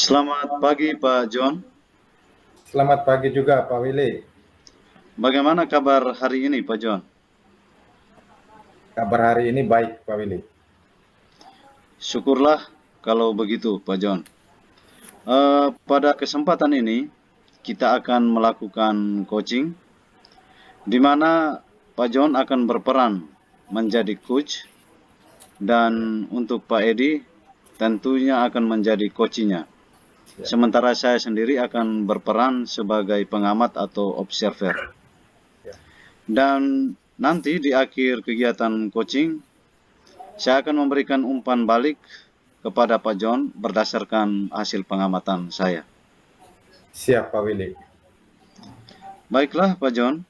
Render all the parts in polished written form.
Selamat pagi Pak John. Selamat pagi juga Pak Willy. Bagaimana kabar hari ini Pak John? Kabar hari ini baik Pak Willy. Syukurlah kalau begitu Pak John. Pada kesempatan ini kita akan melakukan coaching di mana Pak John akan berperan menjadi coach dan untuk Pak Edi tentunya akan menjadi coachnya. Sementara saya sendiri akan berperan sebagai pengamat atau observer. Dan nanti di akhir kegiatan coaching, saya akan memberikan umpan balik kepada Pak John berdasarkan hasil pengamatan saya. Siap Pak Willy. Baiklah Pak John,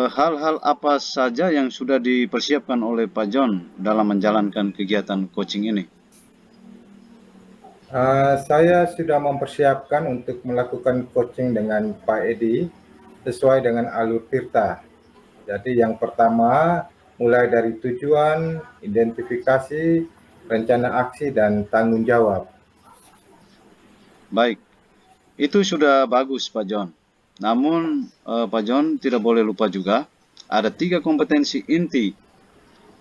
hal-hal apa saja yang sudah dipersiapkan oleh Pak John dalam menjalankan kegiatan coaching ini? Saya sudah mempersiapkan untuk melakukan coaching dengan Pak Edi sesuai dengan alur Tirta. Jadi yang pertama mulai dari tujuan, identifikasi, rencana aksi, dan tanggung jawab. Baik, itu sudah bagus Pak John. Namun Pak John tidak boleh lupa juga ada 3 kompetensi inti,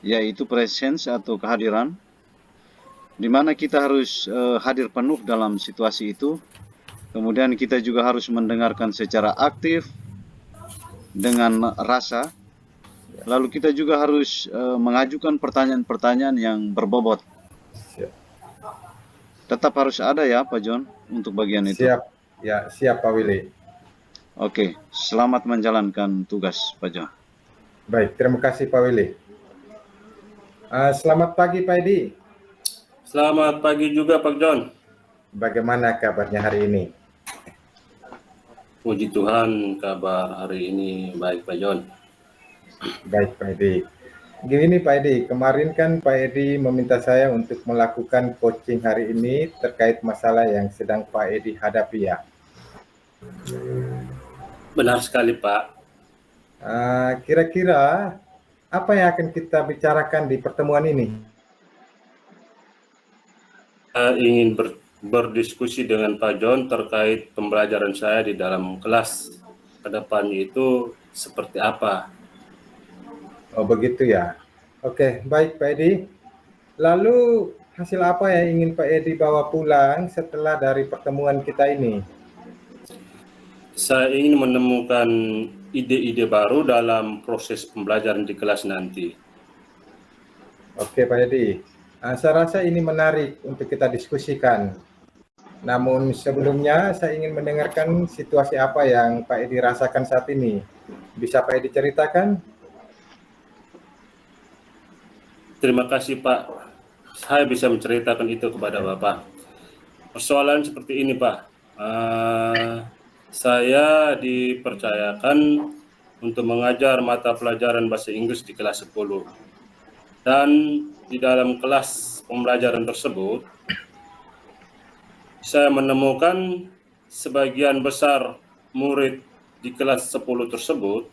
yaitu presence atau kehadiran, di mana kita harus hadir penuh dalam situasi itu. Kemudian kita juga harus mendengarkan secara aktif dengan rasa. Lalu kita juga harus mengajukan pertanyaan-pertanyaan yang berbobot. Siap. Tetap harus ada ya Pak John untuk bagian itu. Siap, ya siap Pak Willy. Oke, selamat menjalankan tugas Pak John. Baik, terima kasih Pak Willy. Selamat pagi Pak Edi. Selamat pagi juga Pak John. Bagaimana kabarnya hari ini? Puji Tuhan, kabar hari ini baik Pak John. Baik Pak Edi. Gini Pak Edi, kemarin kan Pak Edi meminta saya untuk melakukan coaching hari ini terkait masalah yang sedang Pak Edi hadapi ya. Benar sekali Pak. Kira-kira apa yang akan kita bicarakan di pertemuan ini? Saya ingin berdiskusi dengan Pak John terkait pembelajaran saya di dalam kelas ke depannya itu seperti apa. Oh begitu ya. Oke, baik Pak Edi. Lalu hasil apa yang ingin Pak Edi bawa pulang setelah dari pertemuan kita ini? Saya ingin menemukan ide-ide baru dalam proses pembelajaran di kelas nanti. Oke Pak Edi. Saya rasa ini menarik untuk kita diskusikan. Namun sebelumnya saya ingin mendengarkan situasi apa yang Pak Edi rasakan saat ini. Bisa Pak Edi ceritakan? Terima kasih Pak. Saya bisa menceritakan itu kepada Bapak. Persoalan seperti ini Pak. Saya dipercayakan untuk mengajar mata pelajaran bahasa Inggris di kelas 10. Dan di dalam kelas pembelajaran tersebut, saya menemukan sebagian besar murid di kelas 10 tersebut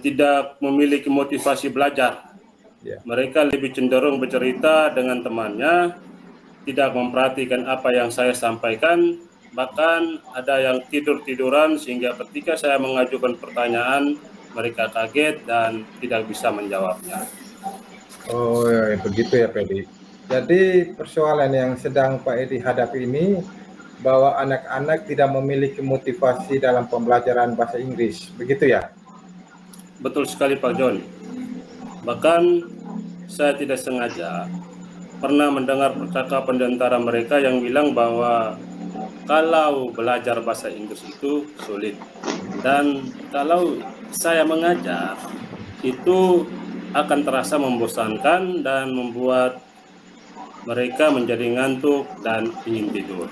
tidak memiliki motivasi belajar. Mereka lebih cenderung bercerita dengan temannya, tidak memperhatikan apa yang saya sampaikan, bahkan ada yang tidur-tiduran sehingga ketika saya mengajukan pertanyaan, mereka kaget dan tidak bisa menjawabnya. Oh ya, begitu ya Pak Edi. Jadi persoalan yang sedang Pak Edi hadapi ini bahwa anak-anak tidak memiliki motivasi dalam pembelajaran bahasa Inggris, begitu ya? Betul sekali Pak John. Bahkan saya tidak sengaja pernah mendengar percakapan di antara mereka yang bilang bahwa kalau belajar bahasa Inggris itu sulit, dan kalau saya mengajar itu akan terasa membosankan dan membuat mereka menjadi ngantuk dan ingin tidur.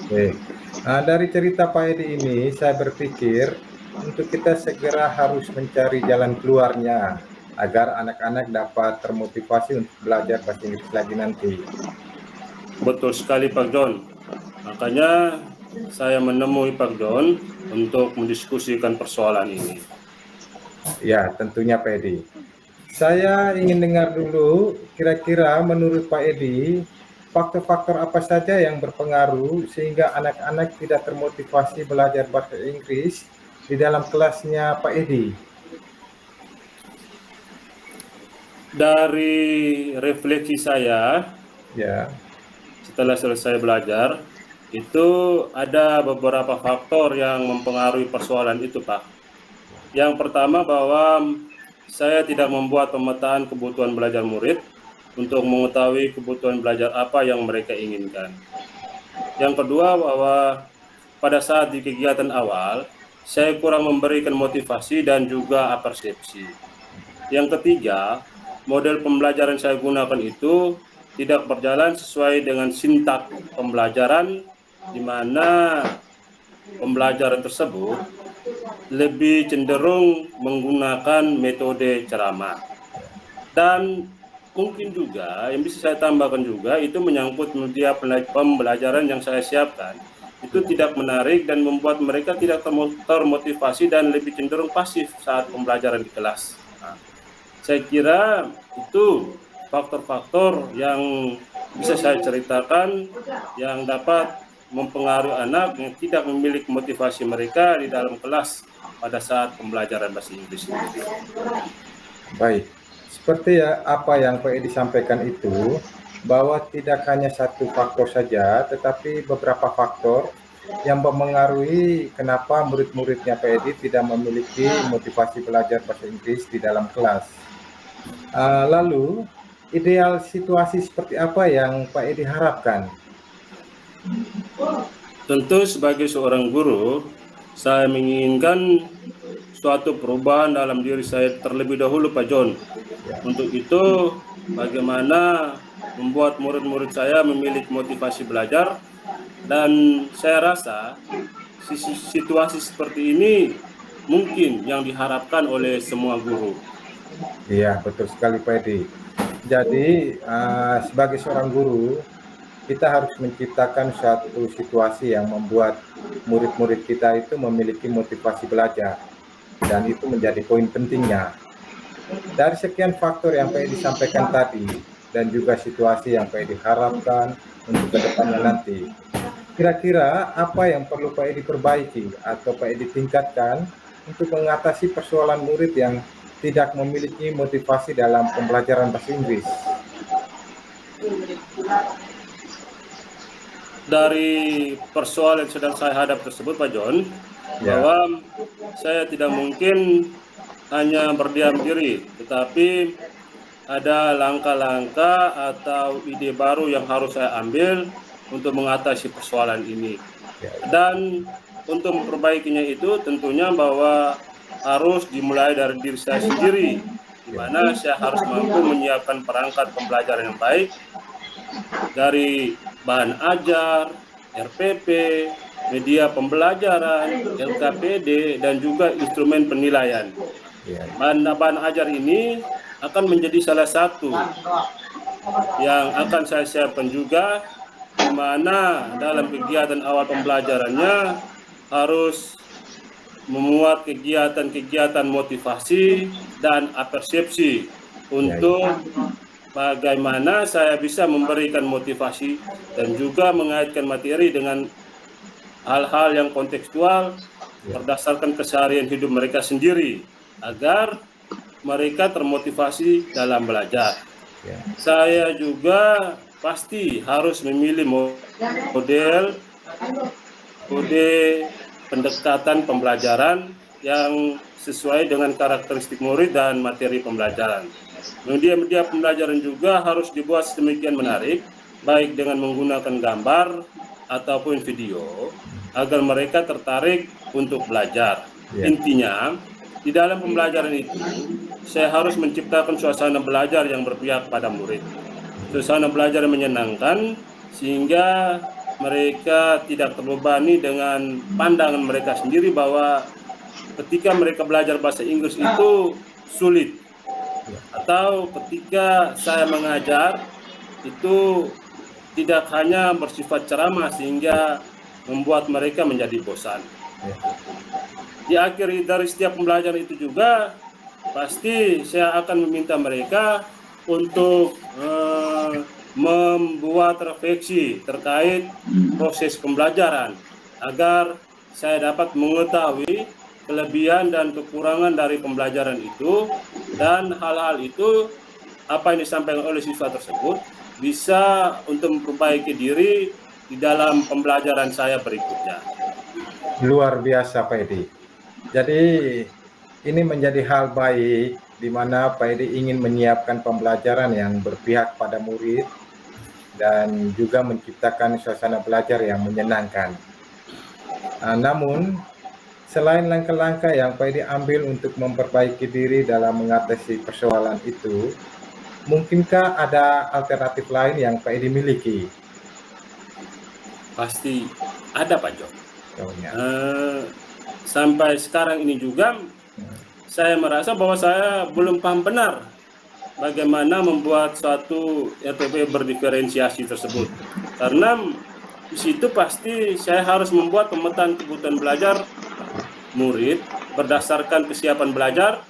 Oke. Dari cerita Pak Edi ini saya berpikir untuk kita segera harus mencari jalan keluarnya agar anak-anak dapat termotivasi untuk belajar bahasa Inggris lagi nanti. Betul sekali Pak John. Makanya saya menemui Pak John untuk mendiskusikan persoalan ini. Ya, tentunya Pak Edi. Saya ingin dengar dulu, kira-kira menurut Pak Edi, faktor-faktor apa saja yang berpengaruh sehingga anak-anak tidak termotivasi belajar bahasa Inggris di dalam kelasnya Pak Edi? Dari refleksi saya Ya, setelah selesai belajar, itu ada beberapa faktor yang mempengaruhi persoalan itu, Pak. Yang pertama bahwa saya tidak membuat pemetaan kebutuhan belajar murid untuk mengetahui kebutuhan belajar apa yang mereka inginkan. Yang kedua bahwa pada saat di kegiatan awal, saya kurang memberikan motivasi dan juga persepsi. Yang ketiga, model pembelajaran saya gunakan itu tidak berjalan sesuai dengan sintak pembelajaran, di mana pembelajaran tersebut lebih cenderung menggunakan metode ceramah. Dan mungkin juga yang bisa saya tambahkan juga itu menyangkut media pembelajaran yang saya siapkan itu tidak menarik dan membuat mereka tidak termotivasi dan lebih cenderung pasif saat pembelajaran di kelas. Nah, saya kira itu faktor-faktor yang bisa saya ceritakan yang dapat mempengaruhi anak yang tidak memiliki motivasi mereka di dalam kelas pada saat pembelajaran bahasa Inggris sendiri. baik. Seperti ya apa yang Pak Edi sampaikan itu, bahwa tidak hanya satu faktor saja, tetapi beberapa faktor yang mempengaruhi kenapa murid-muridnya Pak Edi tidak memiliki motivasi belajar bahasa Inggris di dalam kelas. Lalu, ideal situasi seperti apa yang Pak Edi harapkan? Tentu sebagai seorang guru, saya menginginkan suatu perubahan dalam diri saya terlebih dahulu, Pak John. Untuk itu, bagaimana membuat murid-murid saya memiliki motivasi belajar, dan saya rasa situasi seperti ini mungkin yang diharapkan oleh semua guru. Iya, betul sekali Pak Edi. Jadi, sebagai seorang guru, kita harus menciptakan suatu situasi yang membuat murid-murid kita itu memiliki motivasi belajar. Dan itu menjadi poin pentingnya. Dari sekian faktor yang Pak Edi sampaikan tadi, dan juga situasi yang Pak Edi harapkan untuk kedepannya nanti, kira-kira apa yang perlu Pak Edi perbaiki atau Pak Edi tingkatkan untuk mengatasi persoalan murid yang tidak memiliki motivasi dalam pembelajaran bahasa Inggris? Dari persoalan yang sedang saya hadap tersebut, Pak John, Ya. bahwa saya tidak mungkin hanya berdiam diri, tetapi ada langkah-langkah atau ide baru yang harus saya ambil untuk mengatasi persoalan ini. Dan untuk memperbaikinya itu tentunya bahwa harus dimulai dari diri saya sendiri, di mana saya harus mampu menyiapkan perangkat pembelajaran yang baik dari bahan ajar, RPP, media pembelajaran, LKPD, dan juga instrumen penilaian. Bahan ajar ini akan menjadi salah satu yang akan saya siapkan juga, di mana dalam kegiatan awal pembelajarannya harus memuat kegiatan-kegiatan motivasi dan persepsi untuk bagaimana saya bisa memberikan motivasi dan juga mengaitkan materi dengan hal-hal yang kontekstual berdasarkan keseharian hidup mereka sendiri agar mereka termotivasi dalam belajar. Saya juga pasti harus memilih model pendekatan pembelajaran yang sesuai dengan karakteristik murid dan materi pembelajaran. Media pembelajaran juga harus dibuat sedemikian menarik, baik dengan menggunakan gambar ataupun video, agar mereka tertarik untuk belajar. Intinya, di dalam pembelajaran itu, saya harus menciptakan suasana belajar yang berpihak pada murid. Suasana belajar yang menyenangkan, sehingga mereka tidak terbebani dengan pandangan mereka sendiri bahwa ketika mereka belajar bahasa Inggris itu sulit, atau ketika saya mengajar itu tidak hanya bersifat ceramah sehingga membuat mereka menjadi bosan. Di akhir dari setiap pembelajaran itu juga pasti saya akan meminta mereka untuk membuat refleksi terkait proses pembelajaran agar saya dapat mengetahui kelebihan dan kekurangan dari pembelajaran itu, dan hal-hal itu apa yang disampaikan oleh siswa tersebut bisa untuk memperbaiki diri di dalam pembelajaran saya berikutnya. Luar biasa Pak Edi. Jadi ini menjadi hal baik di mana Pak Edi ingin menyiapkan pembelajaran yang berpihak pada murid dan juga menciptakan suasana belajar yang menyenangkan. Namun selain langkah-langkah yang Pak Edi ambil untuk memperbaiki diri dalam mengatasi persoalan itu, mungkinkah ada alternatif lain yang Pak Edi miliki? Pasti ada Pak Jo. Contohnya. Sampai sekarang ini juga saya merasa bahwa saya belum paham benar bagaimana membuat suatu RPP berdiferensiasi tersebut. Karena di situ pasti saya harus membuat pemetaan kebutuhan belajar murid berdasarkan kesiapan belajar,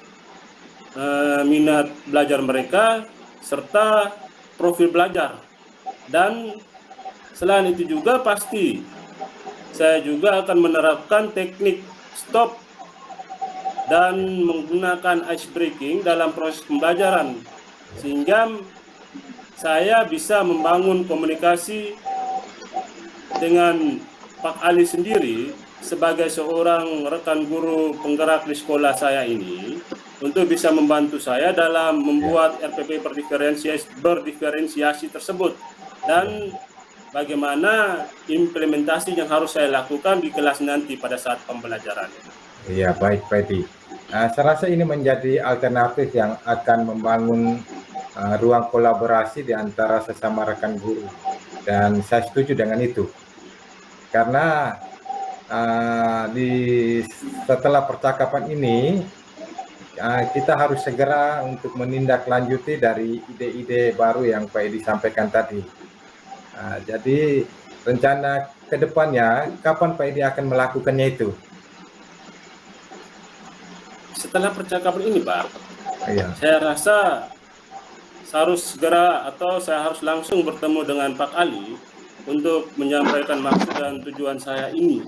minat belajar mereka, serta profil belajar. Dan selain itu juga pasti saya juga akan menerapkan teknik stop dan menggunakan ice breaking dalam proses pembelajaran, sehingga saya bisa membangun komunikasi dengan Pak Ali sendiri sebagai seorang rekan guru penggerak di sekolah saya ini, untuk bisa membantu saya dalam membuat RPP berdiferensiasi tersebut, dan bagaimana implementasi yang harus saya lakukan di kelas nanti pada saat pembelajaran. Iya, baik Pak Edi. Saya rasa ini menjadi alternatif yang akan membangun ruang kolaborasi di antara sesama rekan guru, dan saya setuju dengan itu. Karena setelah percakapan ini kita harus segera untuk menindaklanjuti dari ide-ide baru yang Pak Edi sampaikan tadi. Jadi rencana kedepannya kapan Pak Edi akan melakukannya itu? Setelah percakapan ini Pak, Iya. saya rasa saya harus segera atau saya harus langsung bertemu dengan Pak Ali untuk menyampaikan maksud dan tujuan saya ini.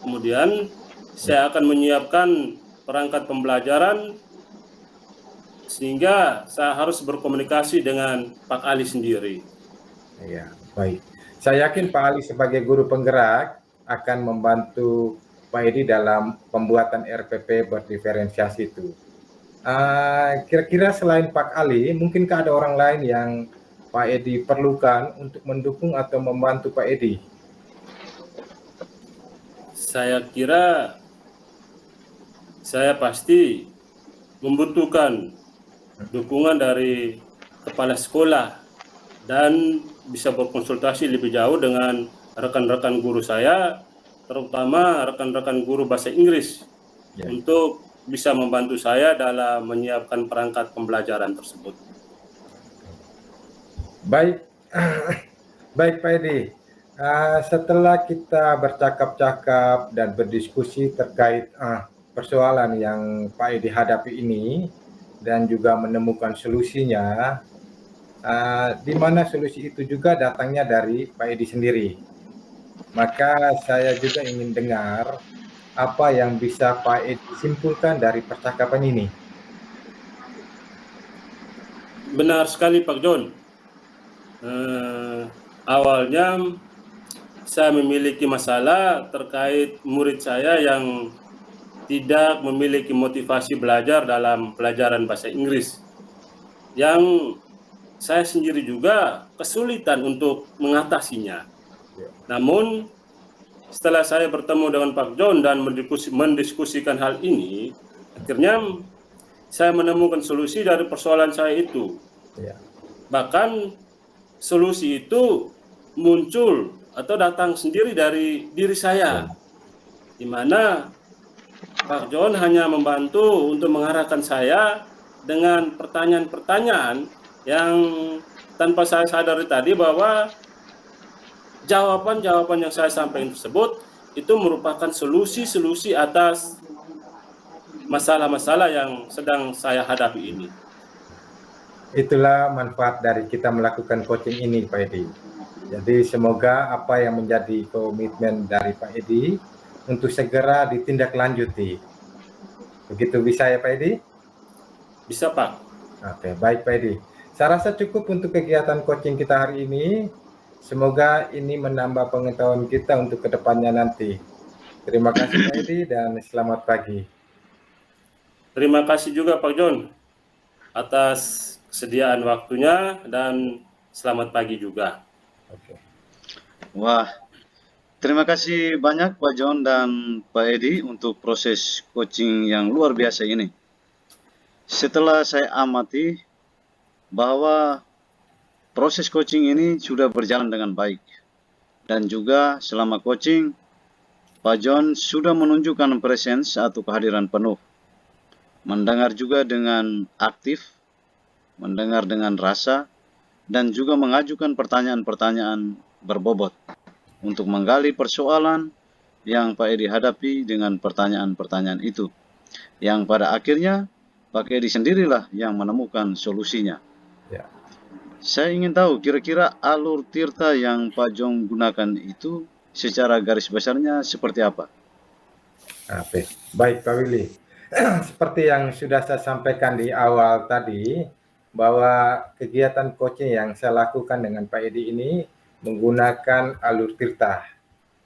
Kemudian saya akan menyiapkan perangkat pembelajaran sehingga saya harus berkomunikasi dengan Pak Ali sendiri. Iya, baik. Saya yakin Pak Ali sebagai guru penggerak akan membantu Pak Edi dalam pembuatan RPP berdiferensiasi itu. Kira-kira selain Pak Ali, mungkinkah ada orang lain yang Pak Edi perlukan untuk mendukung atau membantu Pak Edi? Saya kira saya pasti membutuhkan dukungan dari kepala sekolah dan bisa berkonsultasi lebih jauh dengan rekan-rekan guru saya, terutama rekan-rekan guru bahasa Inggris, untuk bisa membantu saya dalam menyiapkan perangkat pembelajaran tersebut. Baik, baik Pak Edi. Setelah kita bercakap-cakap dan berdiskusi terkait persoalan yang Pak Edi hadapi ini dan juga menemukan solusinya, di mana solusi itu juga datangnya dari Pak Edi sendiri. Maka saya juga ingin dengar apa yang bisa Pak Edi simpulkan dari percakapan ini. Benar sekali Pak John. Awalnya saya memiliki masalah terkait murid saya yang tidak memiliki motivasi belajar dalam pelajaran bahasa Inggris, yang saya sendiri juga kesulitan untuk mengatasinya. Namun setelah saya bertemu dengan Pak John dan mendiskusikan hal ini, akhirnya saya menemukan solusi dari persoalan saya itu. Bahkan solusi itu muncul atau datang sendiri dari diri saya, di mana Pak John hanya membantu untuk mengarahkan saya dengan pertanyaan-pertanyaan yang tanpa saya sadari tadi bahwa jawaban-jawaban yang saya sampaikan tersebut itu merupakan solusi-solusi atas masalah-masalah yang sedang saya hadapi ini. itulah manfaat dari kita melakukan coaching ini, Pak Edi. Jadi semoga apa yang menjadi komitmen dari Pak Edi untuk segera ditindaklanjuti. Begitu bisa ya Pak Edi? Bisa Pak. Oke, baik Pak Edi. Saya rasa cukup untuk kegiatan coaching kita hari ini. Semoga ini menambah pengetahuan kita untuk kedepannya nanti. Terima kasih Pak Edi dan selamat pagi. Terima kasih juga Pak John atas kesediaan waktunya dan selamat pagi juga. Oke. Wah, terima kasih banyak Pak John dan Pak Edi untuk proses coaching yang luar biasa ini. Setelah saya amati bahwa proses coaching ini sudah berjalan dengan baik. Dan juga selama coaching, Pak John sudah menunjukkan presence atau kehadiran penuh. Mendengar juga dengan aktif, mendengar dengan rasa, dan juga mengajukan pertanyaan-pertanyaan berbobot untuk menggali persoalan yang Pak Edi hadapi dengan pertanyaan-pertanyaan itu. Yang pada akhirnya Pak Edi sendirilah yang menemukan solusinya. Ya. Saya ingin tahu kira-kira alur tirta yang Pak John gunakan itu secara garis besarnya seperti apa? Oke. Baik Pak Willy. Seperti yang sudah saya sampaikan di awal tadi, bahwa kegiatan coaching yang saya lakukan dengan Pak Edi ini menggunakan alur tirta,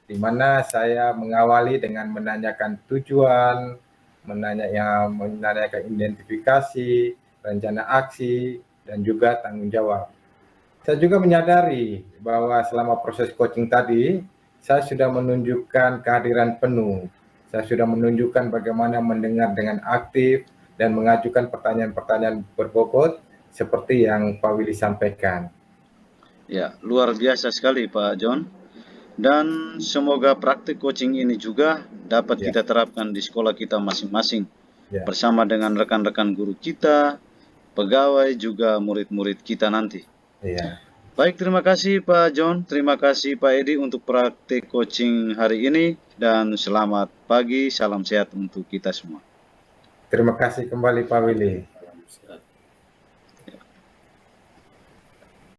di mana saya mengawali dengan menanyakan tujuan, menanyakan identifikasi, rencana aksi, dan juga tanggung jawab. Saya juga menyadari bahwa selama proses coaching tadi, saya sudah menunjukkan kehadiran penuh. Saya sudah menunjukkan bagaimana mendengar dengan aktif dan mengajukan pertanyaan-pertanyaan berbobot seperti yang Pak Willy sampaikan. Ya, luar biasa sekali Pak John. Dan semoga praktik coaching ini juga dapat kita terapkan di sekolah kita masing-masing. Bersama dengan rekan-rekan guru kita, pegawai, juga murid-murid kita nanti. Baik, terima kasih Pak John, terima kasih Pak Edi untuk praktik coaching hari ini. Dan selamat pagi, salam sehat untuk kita semua. Terima kasih kembali Pak Willy.